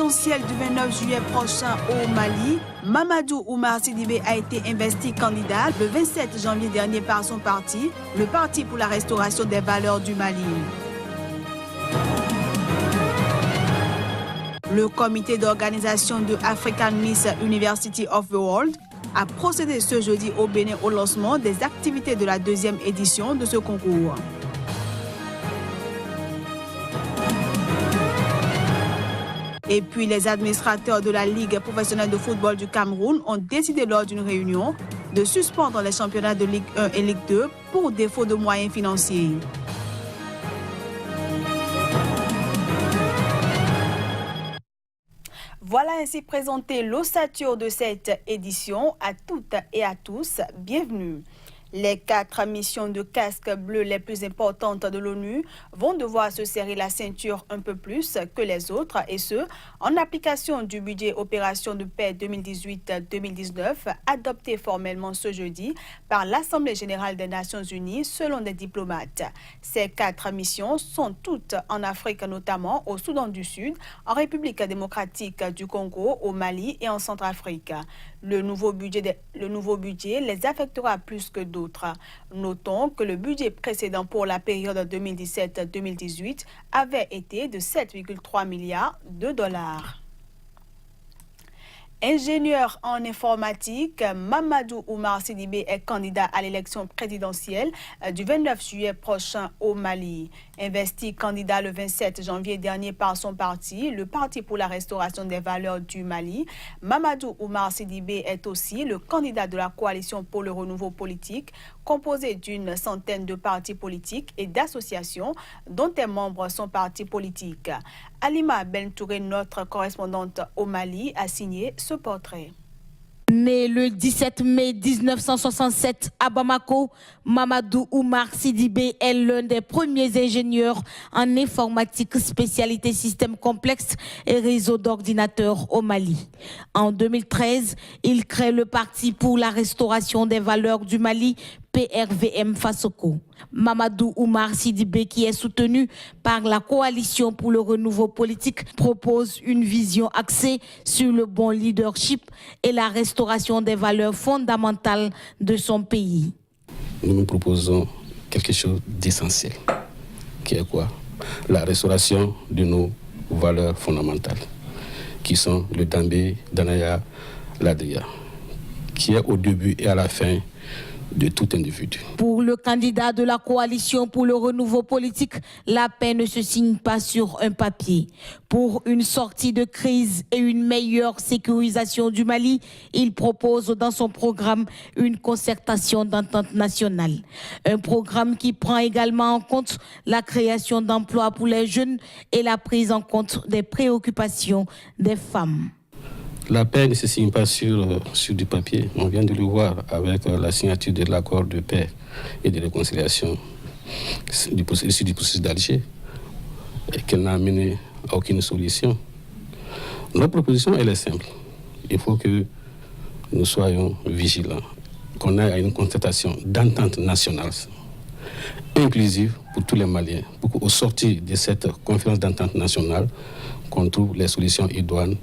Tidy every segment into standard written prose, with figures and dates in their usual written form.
présidentielle du 29 juillet prochain au Mali, Mamadou Oumar Sidibé a été investi candidat le 27 janvier dernier par son parti, le Parti pour la restauration des valeurs du Mali. Le comité d'organisation de African Miss University of the World a procédé ce jeudi au Bénin au lancement des activités de la deuxième édition de ce concours. Et puis les administrateurs de la Ligue professionnelle de football du Cameroun ont décidé lors d'une réunion de suspendre les championnats de Ligue 1 et Ligue 2 pour défaut de moyens financiers. Voilà ainsi présenté l'ossature de cette édition. À toutes et à tous, bienvenue. Les 4 missions de casque bleu les plus importantes de l'ONU vont devoir se serrer la ceinture un peu plus que les autres, et ce, en application du budget Opération de paix 2018-2019, adopté formellement ce jeudi par l'Assemblée générale des Nations unies, selon des diplomates. Ces 4 missions sont toutes en Afrique, notamment au Soudan du Sud, en République démocratique du Congo, au Mali et en Centrafrique. Le nouveau budget les affectera plus que d'autres. Notons que le budget précédent pour la période 2017-2018 avait été de 7,3 milliards de dollars. Ingénieur en informatique, Mamadou Oumar Sidibé est candidat à l'élection présidentielle du 29 juillet prochain au Mali. Investi candidat le 27 janvier dernier par son parti, le Parti pour la restauration des valeurs du Mali, Mamadou Oumar Sidibé est aussi le candidat de la coalition pour le renouveau politique, composée d'une centaine de partis politiques et d'associations dont est membre son parti politique. Alima Bentouré, notre correspondante au Mali, a signé ce portrait. Né le 17 mai 1967 à Bamako, Mamadou Oumar Sidibé est l'un des premiers ingénieurs en informatique spécialité système complexe et réseau d'ordinateurs au Mali. En 2013, il crée le Parti pour la restauration des valeurs du Mali, PRVM Fasoko. Mamadou Oumar Sidibé, qui est soutenu par la coalition pour le renouveau politique, propose une vision axée sur le bon leadership et la restauration des valeurs fondamentales de son pays. Nous proposons quelque chose d'essentiel, qui est quoi? La restauration de nos valeurs fondamentales, qui sont le Dambé, Danaya, l'Adria, qui est au début et à la fin de tout individu. Pour le candidat de la coalition pour le renouveau politique, la paix ne se signe pas sur un papier. Pour une sortie de crise et une meilleure sécurisation du Mali, il propose dans son programme une concertation d'entente nationale. Un programme qui prend également en compte la création d'emplois pour les jeunes et la prise en compte des préoccupations des femmes. La paix ne se signe pas sur du papier. On vient de le voir avec la signature de l'accord de paix et de réconciliation du processus d'Alger, et qu'elle n'a amené à aucune solution. Notre proposition, elle est simple. Il faut que nous soyons vigilants, qu'on ait une concertation d'entente nationale inclusive pour tous les Maliens, pour qu'au sortir de cette conférence d'entente nationale, qu'on trouve les solutions idoines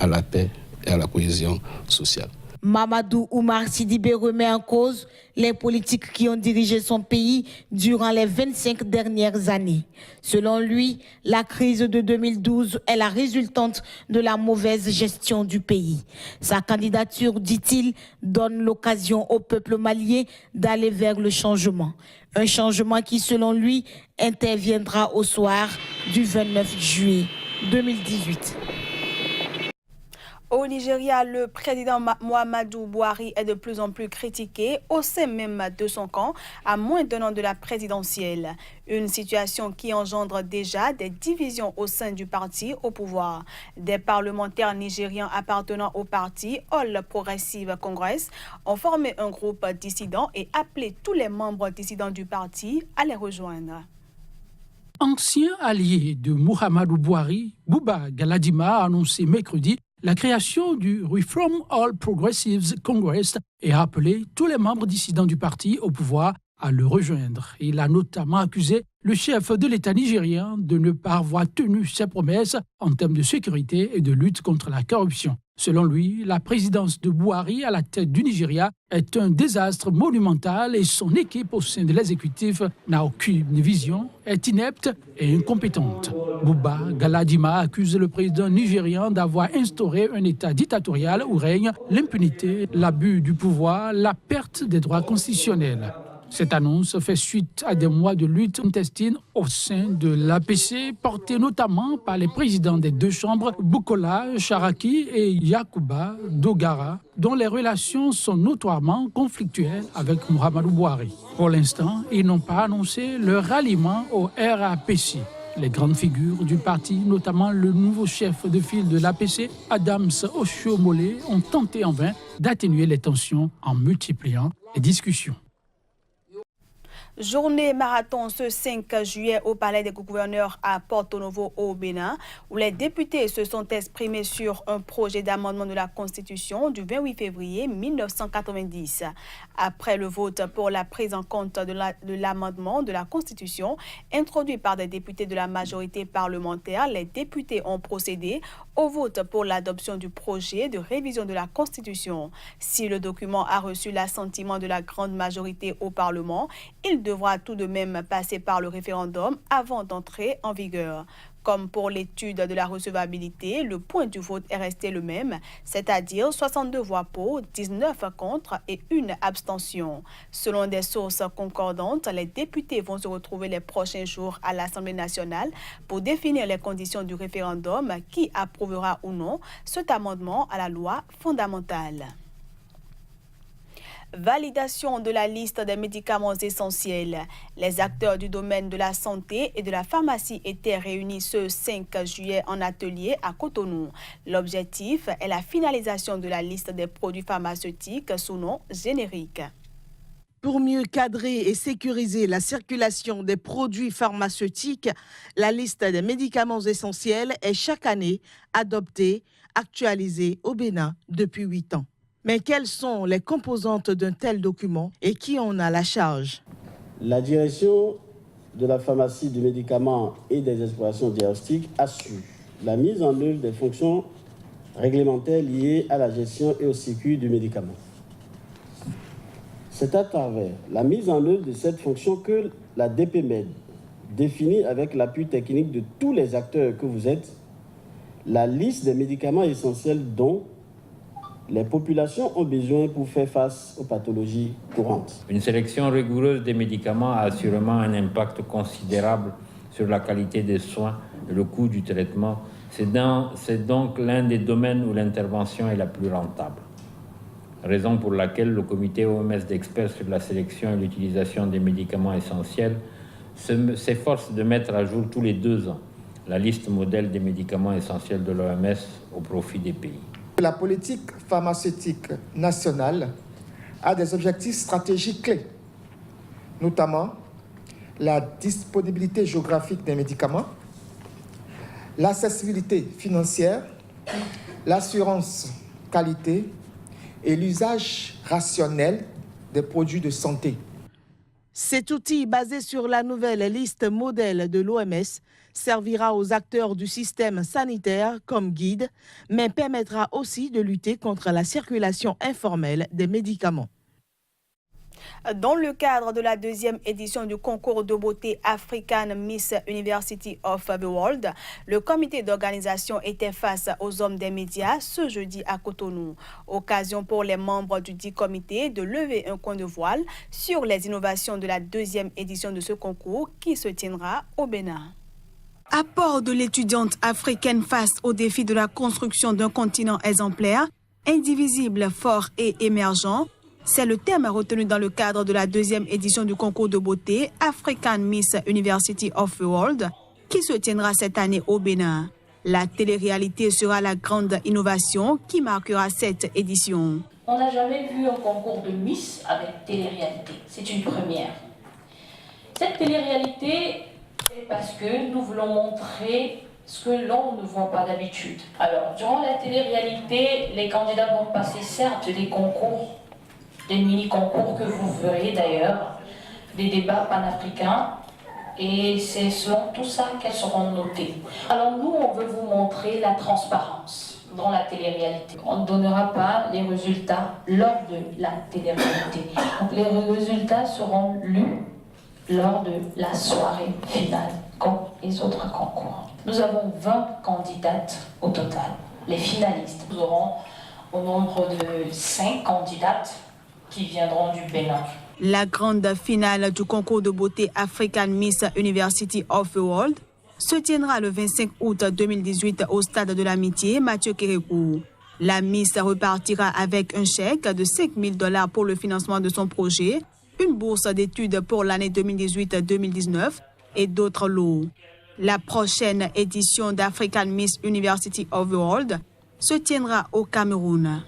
à la paix et à la cohésion sociale. Mamadou Oumar Sidibé remet en cause les politiques qui ont dirigé son pays durant les 25 dernières années. Selon lui, la crise de 2012 est la résultante de la mauvaise gestion du pays. Sa candidature, dit-il, donne l'occasion au peuple malien d'aller vers le changement. Un changement qui, selon lui, interviendra au soir du 29 juillet 2018. Au Nigeria, le président Muhammadu Buhari est de plus en plus critiqué au sein même de son camp, à moins d'un an de la présidentielle. Une situation qui engendre déjà des divisions au sein du parti au pouvoir. Des parlementaires nigérians appartenant au parti All Progressive Congress ont formé un groupe dissident et appelé tous les membres dissidents du parti à les rejoindre. Ancien allié de Muhammadu Buhari, Buba Galadima a annoncé mercredi la création du Reform All Progressives Congress et a appelé tous les membres dissidents du parti au pouvoir à le rejoindre. Il a notamment accusé le chef de l'État nigérien de ne pas avoir tenu ses promesses en termes de sécurité et de lutte contre la corruption. Selon lui, la présidence de Buhari à la tête du Nigeria est un désastre monumental et son équipe au sein de l'exécutif n'a aucune vision, est inepte et incompétente. Buba Galadima accuse le président nigérian d'avoir instauré un État dictatorial où règne l'impunité, l'abus du pouvoir, la perte des droits constitutionnels. Cette annonce fait suite à des mois de lutte intestine au sein de l'APC, portée notamment par les présidents des deux chambres, Bukola Saraki et Yakuba Dogara, dont les relations sont notoirement conflictuelles avec Muhammadu Buhari. Pour l'instant, ils n'ont pas annoncé leur ralliement au RAPC. Les grandes figures du parti, notamment le nouveau chef de file de l'APC, Adams Oshiomhole, ont tenté en vain d'atténuer les tensions en multipliant les discussions. Journée marathon ce 5 juillet au Palais des gouverneurs à Porto Novo au Bénin, où les députés se sont exprimés sur un projet d'amendement de la Constitution du 28 février 1990. Après le vote pour la prise en compte de l'amendement de la Constitution introduit par des députés de la majorité parlementaire, les députés ont procédé au vote pour l'adoption du projet de révision de la Constitution. Si le document a reçu l'assentiment de la grande majorité au Parlement, il devra tout de même passer par le référendum avant d'entrer en vigueur. Comme pour l'étude de la recevabilité, le point du vote est resté le même, c'est-à-dire 62 voix pour, 19 contre et une abstention. Selon des sources concordantes, les députés vont se retrouver les prochains jours à l'Assemblée nationale pour définir les conditions du référendum qui approuvera ou non cet amendement à la loi fondamentale. Validation de la liste des médicaments essentiels. Les acteurs du domaine de la santé et de la pharmacie étaient réunis ce 5 juillet en atelier à Cotonou. L'objectif est la finalisation de la liste des produits pharmaceutiques sous nom générique. Pour mieux cadrer et sécuriser la circulation des produits pharmaceutiques, la liste des médicaments essentiels est chaque année adoptée, actualisée au Bénin depuis 8 ans. Mais quelles sont les composantes d'un tel document et qui en a la charge? La direction de la pharmacie du médicament et des explorations diagnostiques assure la mise en œuvre des fonctions réglementaires liées à la gestion et au circuit du médicament. C'est à travers la mise en œuvre de cette fonction que la DPMED définit avec l'appui technique de tous les acteurs que vous êtes la liste des médicaments essentiels dont les populations ont besoin pour faire face aux pathologies courantes. Une sélection rigoureuse des médicaments a assurément un impact considérable sur la qualité des soins et le coût du traitement. C'est donc l'un des domaines où l'intervention est la plus rentable. Raison pour laquelle le comité OMS d'experts sur la sélection et l'utilisation des médicaments essentiels s'efforce de mettre à jour tous les 2 ans la liste modèle des médicaments essentiels de l'OMS au profit des pays. La politique pharmaceutique nationale a des objectifs stratégiques clés, notamment la disponibilité géographique des médicaments, l'accessibilité financière, l'assurance qualité et l'usage rationnel des produits de santé. Cet outil basé sur la nouvelle liste modèle de l'OMS servira aux acteurs du système sanitaire comme guide, mais permettra aussi de lutter contre la circulation informelle des médicaments. Dans le cadre de la 2e édition du concours de beauté African Miss University of the World, le comité d'organisation était face aux hommes des médias ce jeudi à Cotonou. Occasion pour les membres du dit comité de lever un coin de voile sur les innovations de la 2e édition de ce concours qui se tiendra au Bénin. Apport de l'étudiante africaine face au défi de la construction d'un continent exemplaire, indivisible, fort et émergent. C'est le thème retenu dans le cadre de la 2e édition du concours de beauté African Miss University of the World qui se tiendra cette année au Bénin. La télé-réalité sera la grande innovation qui marquera cette édition. On n'a jamais vu un concours de Miss avec télé-réalité. C'est une première. Cette télé-réalité est parce que nous voulons montrer ce que l'on ne voit pas d'habitude. Alors, durant la télé-réalité, les candidats vont passer certes des concours, des mini-concours que vous verrez d'ailleurs, des débats panafricains et c'est selon tout ça qu'elles seront notées. Alors nous, on veut vous montrer la transparence dans la télé-réalité. On ne donnera pas les résultats lors de la télé-réalité. Donc les résultats seront lus lors de la soirée finale, comme les autres concours. Nous avons 20 candidates au total. Les finalistes, nous aurons au nombre de 5 candidates qui viendront du Bénin. La grande finale du concours de beauté African Miss University of the World se tiendra le 25 août 2018 au Stade de l'Amitié, Mathieu Kérékou. La Miss repartira avec un chèque de $5 000 pour le financement de son projet, une bourse d'études pour l'année 2018-2019 et d'autres lots. La prochaine édition d'African Miss University of the World se tiendra au Cameroun.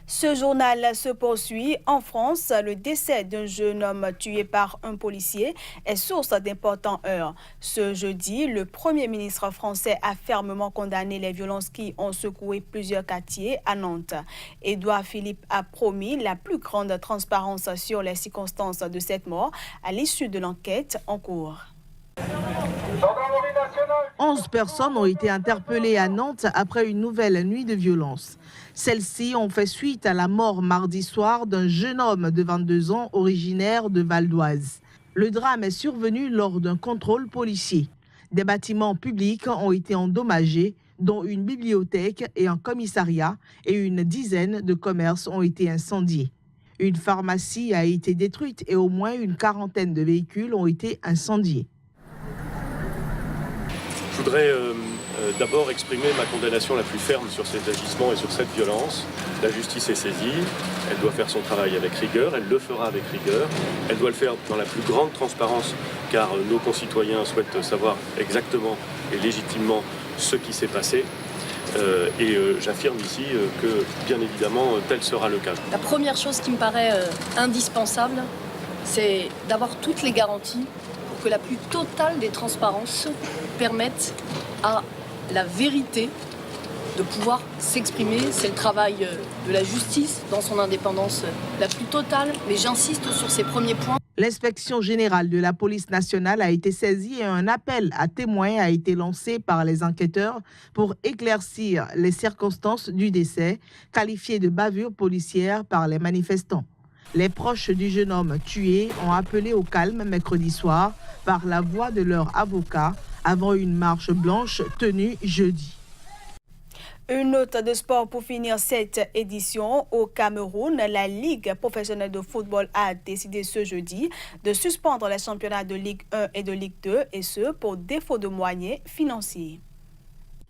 Ce journal se poursuit. En France, le décès d'un jeune homme tué par un policier est source d'importants heurts. Ce jeudi, le Premier ministre français a fermement condamné les violences qui ont secoué plusieurs quartiers à Nantes. Édouard Philippe a promis la plus grande transparence sur les circonstances de cette mort à l'issue de l'enquête en cours. 11 personnes ont été interpellées à Nantes après une nouvelle nuit de violence. Celles-ci ont fait suite à la mort mardi soir d'un jeune homme de 22 ans originaire de Val d'Oise. Le drame est survenu lors d'un contrôle policier. Des bâtiments publics ont été endommagés, dont une bibliothèque et un commissariat, et une dizaine de commerces ont été incendiés. Une pharmacie a été détruite et au moins une quarantaine de véhicules ont été incendiés. Je voudrais d'abord exprimer ma condamnation la plus ferme sur cet agissement et sur cette violence. La justice est saisie, elle doit faire son travail avec rigueur, elle le fera avec rigueur, elle doit le faire dans la plus grande transparence car nos concitoyens souhaitent savoir exactement et légitimement ce qui s'est passé. J'affirme ici que, bien évidemment, tel sera le cas. La première chose qui me paraît indispensable, c'est d'avoir toutes les garanties que la plus totale des transparences permette à la vérité de pouvoir s'exprimer. C'est le travail de la justice dans son indépendance la plus totale, mais j'insiste sur ces premiers points. L'inspection générale de la police nationale a été saisie et un appel à témoins a été lancé par les enquêteurs pour éclaircir les circonstances du décès, qualifié de bavure policière par les manifestants. Les proches du jeune homme tué ont appelé au calme mercredi soir par la voix de leur avocat avant une marche blanche tenue jeudi. Une note de sport pour finir cette édition. Au Cameroun, la Ligue professionnelle de football a décidé ce jeudi de suspendre les championnats de Ligue 1 et de Ligue 2, et ce pour défaut de moyens financiers.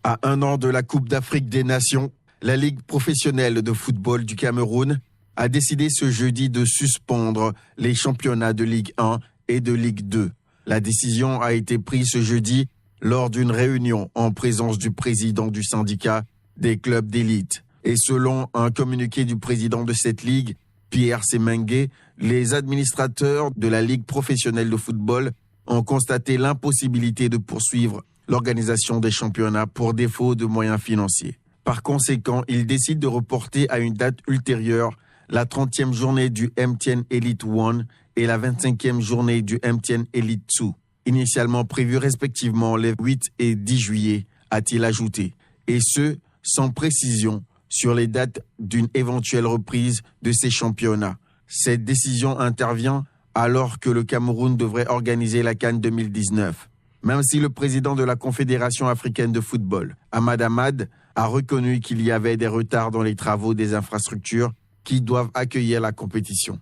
À un an de la Coupe d'Afrique des Nations, la Ligue professionnelle de football du Cameroun a décidé ce jeudi de suspendre les championnats de Ligue 1 et de Ligue 2. La décision a été prise ce jeudi lors d'une réunion en présence du président du syndicat des clubs d'élite. Et selon un communiqué du président de cette ligue, Pierre Semengue, les administrateurs de la Ligue professionnelle de football ont constaté l'impossibilité de poursuivre l'organisation des championnats pour défaut de moyens financiers. Par conséquent, ils décident de reporter à une date ultérieure la 30e journée du MTN Elite 1 et la 25e journée du MTN Elite 2, initialement prévues respectivement les 8 et 10 juillet, a-t-il ajouté. Et ce, sans précision sur les dates d'une éventuelle reprise de ces championnats. Cette décision intervient alors que le Cameroun devrait organiser la CAN 2019. Même si le président de la Confédération africaine de football, Ahmad Ahmad, a reconnu qu'il y avait des retards dans les travaux des infrastructures qui doivent accueillir la compétition.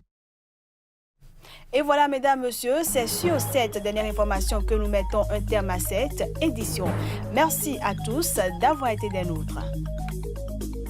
Et voilà, mesdames, messieurs, c'est sur cette dernière information que nous mettons un terme à cette édition. Merci à tous d'avoir été des nôtres.